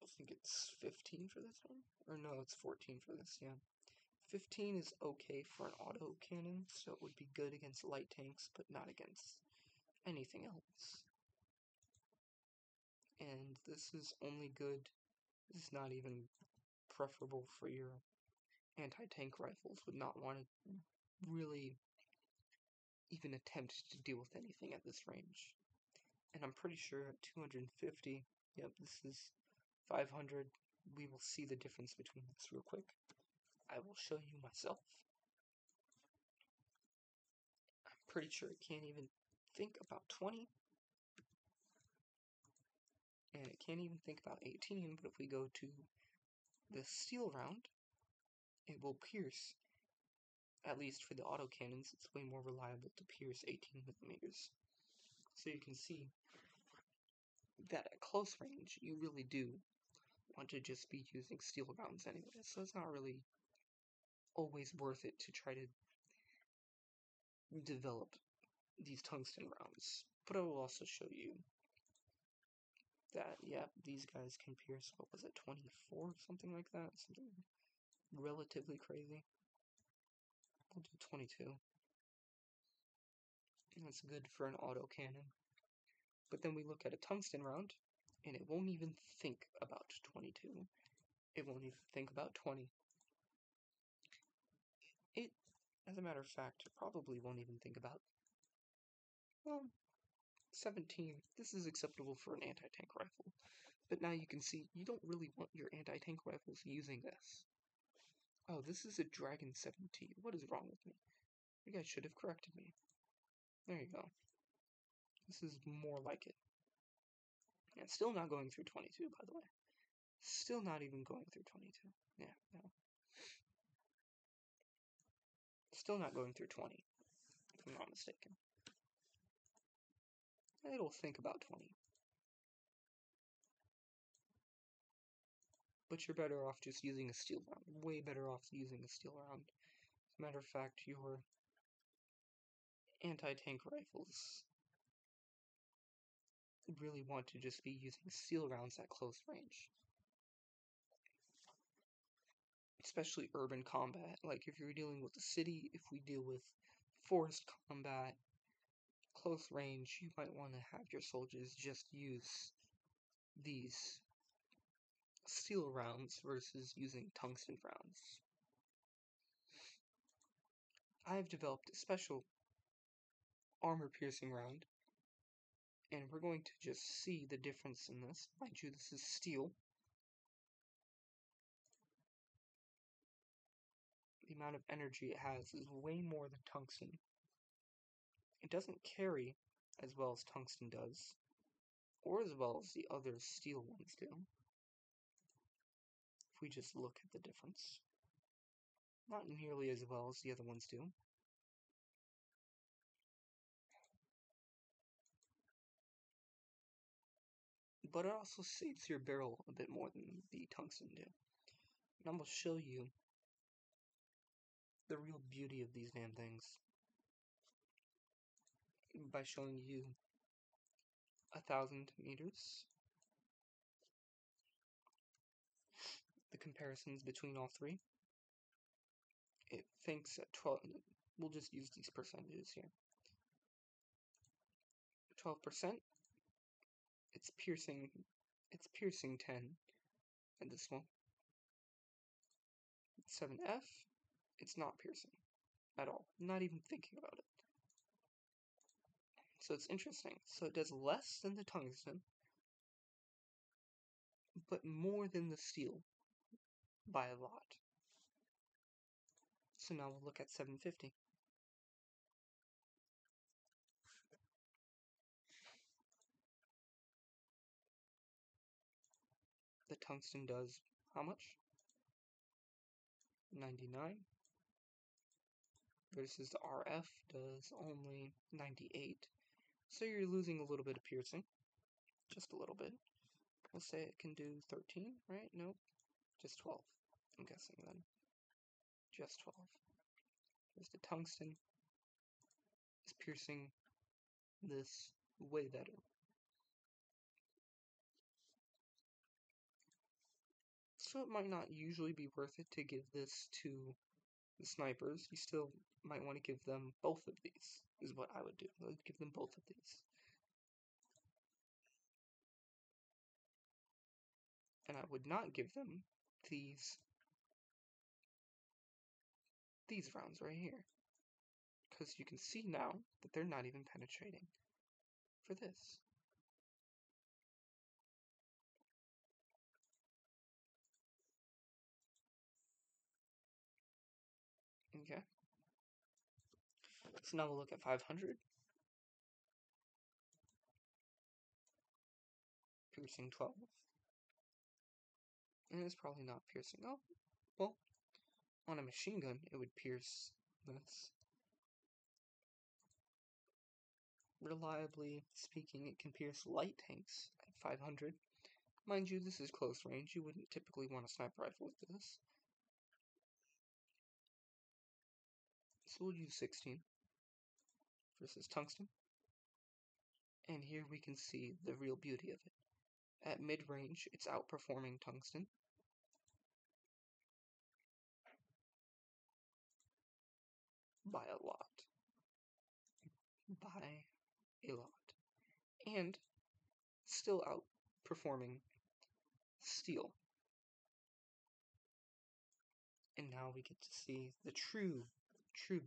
I think it's 15 for this one, or no, it's 14 for this, yeah. 15 is okay for an auto cannon, so it would be good against light tanks, but not against anything else. And this is only good, this is not even preferable for your anti-tank rifles, would not want to really even attempt to deal with anything at this range. And I'm pretty sure at 250, yep, this is 500, we will see the difference between this real quick. I will show you myself. I'm pretty sure it can't even think about 20. And it can't even think about 18, but if we go to the steel round, it will pierce. At least for the autocannons, it's way more reliable to pierce 18 millimeters. So you can see that at close range, you really do want to just be using steel rounds anyway, so it's not really always worth it to try to develop these tungsten rounds. But I will also show you that, yeah, these guys can pierce, what was it, 24, something like that? Something relatively crazy. We'll do 22. That's good for an autocannon. But then we look at a tungsten round, and it won't even think about 22. It won't even think about 20. It, as a matter of fact, probably won't even think about, well, 17. This is acceptable for an anti-tank rifle. But now you can see, you don't really want your anti-tank rifles using this. Oh, this is a Dragon 17. What is wrong with me? You guys should have corrected me. There you go. This is more like it. And still not going through 22, by the way. Still not even going through 22. Yeah, no. Still not going through 20, if I'm not mistaken. It'll think about 20. But you're better off just using a steel round. Way better off using a steel round. As a matter of fact, your anti-tank rifles really want to just be using steel rounds at close range. Especially urban combat. Like if you're dealing with the city, if we deal with forest combat, close range, you might want to have your soldiers just use these steel rounds versus using tungsten rounds. I've developed a special armor-piercing round, and we're going to just see the difference in this. Mind you, this is steel. The amount of energy it has is way more than tungsten. It doesn't carry as well as tungsten does, or as well as the other steel ones do. If we just look at the difference. Not nearly as well as the other ones do. But it also saves your barrel a bit more than the tungsten do. And I'm going to show you the real beauty of these damn things by showing you 1,000 meters. The comparisons between all three. It thinks at 12, we'll just use these percentages here. 12%, it's piercing 10 in this one. 7F, it's not piercing at all, not even thinking about it. So it's interesting. So it does less than the tungsten, but more than the steel by a lot. So now we'll look at 750. The tungsten does how much? 99. Versus the RF does only 98. So you're losing a little bit of piercing. Just a little bit. We'll say it can do 13, right? Nope. Just 12. I'm guessing then. Just 12. There's the tungsten. Is piercing this way better. So it might not usually be worth it to give this to the snipers. You still might want to give them both of these, is what I would do. I would give them both of these. And I would not give them these rounds right here. Because you can see now that they're not even penetrating for this. Okay. So now we'll look at 500. Piercing 12. And it's probably not piercing. Oh, well, on a machine gun, it would pierce this. Reliably speaking, it can pierce light tanks at 500. Mind you, this is close range. You wouldn't typically want a sniper rifle with this. So we'll use 16 versus tungsten. And here we can see the real beauty of it. At mid-range, it's outperforming tungsten. By a lot. By a lot. And still outperforming steel. And now we get to see the true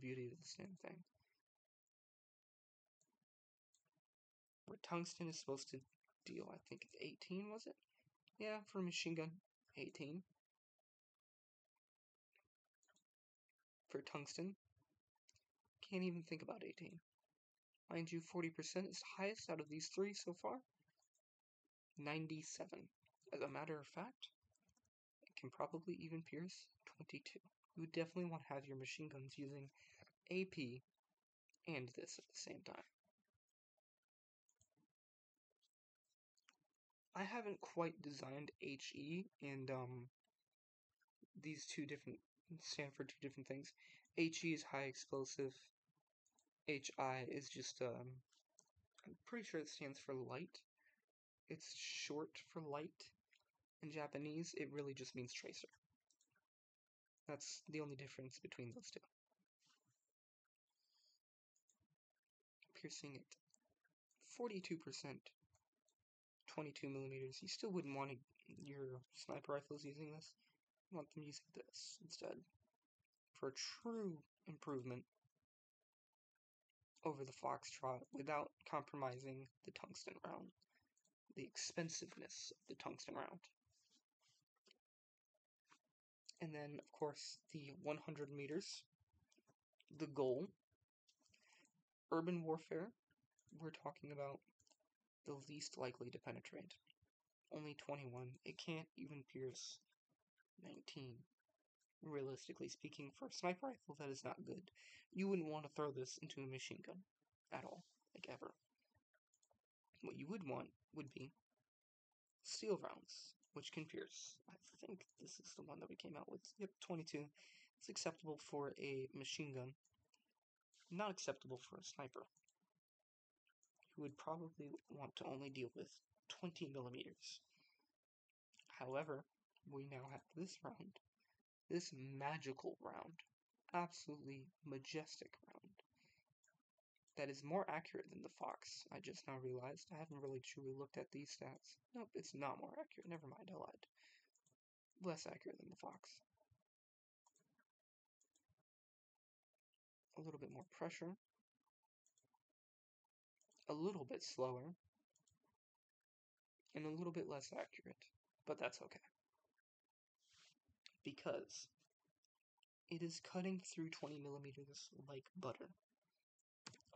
beauty of this damn thing. Where tungsten is supposed to deal, I think it's 18, was it? Yeah, for a machine gun, 18. For tungsten, can't even think about 18. Mind you, 40% is the highest out of these three so far. 97. As a matter of fact, it can probably even pierce 22. You would definitely want to have your machine guns using AP and this at the same time. I haven't quite designed HE and these two different stand for two different things. HE is high explosive. HI is just I'm pretty sure it stands for light. It's short for light. In Japanese, it really just means tracer. That's the only difference between those two. Piercing at 42%, 22 millimeters. You still wouldn't want your sniper rifles using this. You want them using this instead. For a true improvement over the Foxtrot without compromising the tungsten round. The expensiveness of the tungsten round. And then, of course, the 100 meters. The goal. Urban warfare. We're talking about the least likely to penetrate. Only 21. It can't even pierce 19. Realistically speaking, for a sniper rifle, that is not good. You wouldn't want to throw this into a machine gun. At all. Like, ever. What you would want would be steel rounds, which can pierce. I think this is the one that we came out with. Yep, 22. It's acceptable for a machine gun. Not acceptable for a sniper. Who would probably want to only deal with 20 millimeters. However, we now have this round. This magical round. Absolutely majestic round. That is more accurate than the Fox. I just now realized. I haven't really truly looked at these stats. Nope, it's not more accurate. Never mind, I lied. Less accurate than the Fox. A little bit more pressure. A little bit slower. And a little bit less accurate. But that's okay. Because it is cutting through 20 millimeters like butter.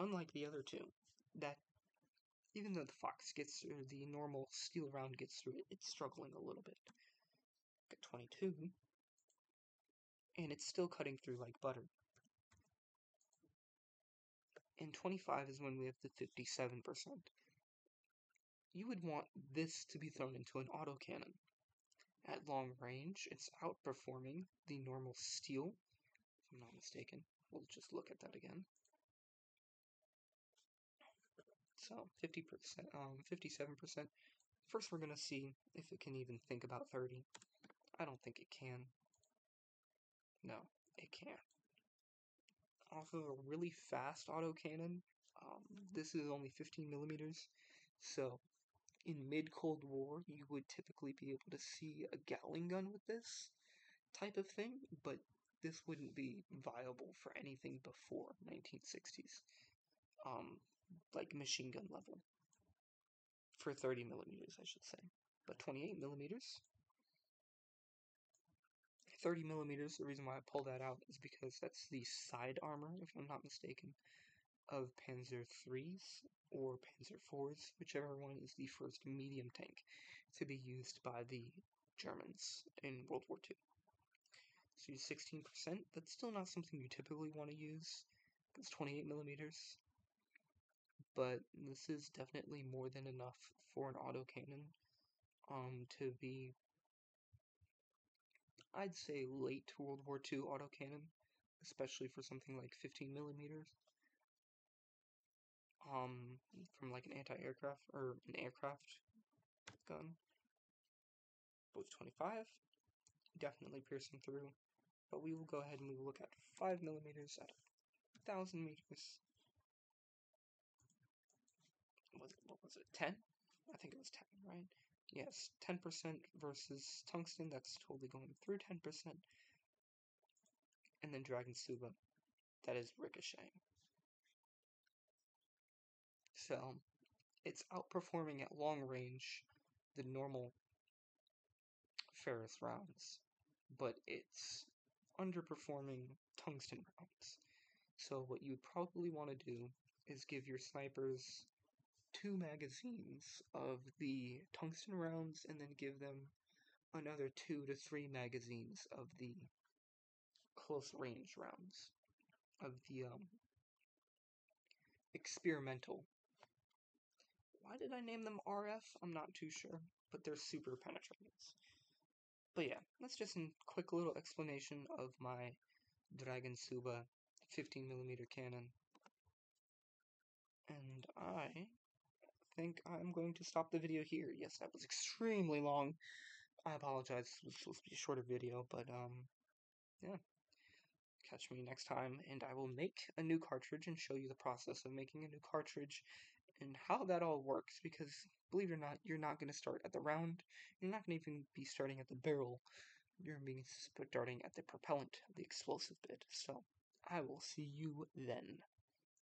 Unlike the other two, that even though the normal steel round gets through it, it's struggling a little bit. Got 22, and it's still cutting through like butter. And 25 is when we have the 57%. You would want this to be thrown into an autocannon. At long range, it's outperforming the normal steel, if I'm not mistaken. We'll just look at that again. So 50%, 57%. First, we're gonna see if it can even think about 30. I don't think it can. No, it can't. Off of a really fast autocannon, this is only 15 millimeters. So in mid-Cold War, you would typically be able to see a Gatling gun with this type of thing, but this wouldn't be viable for anything before 1960s. Like machine gun level. For 30 millimeters, I should say. But 28 millimeters. 30 millimeters, the reason why I pull that out is because that's the side armor, if I'm not mistaken, of Panzer IIIs or Panzer IVs, whichever one is the first medium tank to be used by the Germans in World War II. So use 16%, that's still not something you typically want to use, it's 28 millimeters, but this is definitely more than enough for an autocannon to be, I'd say, late World War II autocannon, especially for something like 15 millimeters. From like an anti-aircraft or an aircraft gun. Both 25, definitely piercing through. But we will go ahead and we will look at 5 millimeters at 1,000 meters. What was it? 10? I think it was 10, right? Yes, 10% versus tungsten. That's totally going through 10%. And then Dragon Suba, that is ricocheting. So it's outperforming at long range the normal ferrous rounds, but it's underperforming tungsten rounds. So what you'd probably want to do is give your snipers 2 magazines of the tungsten rounds and then give them another 2 to 3 magazines of the close range rounds, of the experimental. Why did I name them RF? I'm not too sure, but they're super penetrators. But yeah, that's just a quick little explanation of my Dragon Suba 15mm cannon. And I think I'm going to stop the video here. Yes, that was extremely long. I apologize, this was supposed to be a shorter video, but yeah. Catch me next time, and I will make a new cartridge and show you the process of making a new cartridge and how that all works, because believe it or not, you're not going to start at the round, you're not going to even be starting at the barrel, you're going to be starting at the propellant, the explosive bit. So, I will see you then.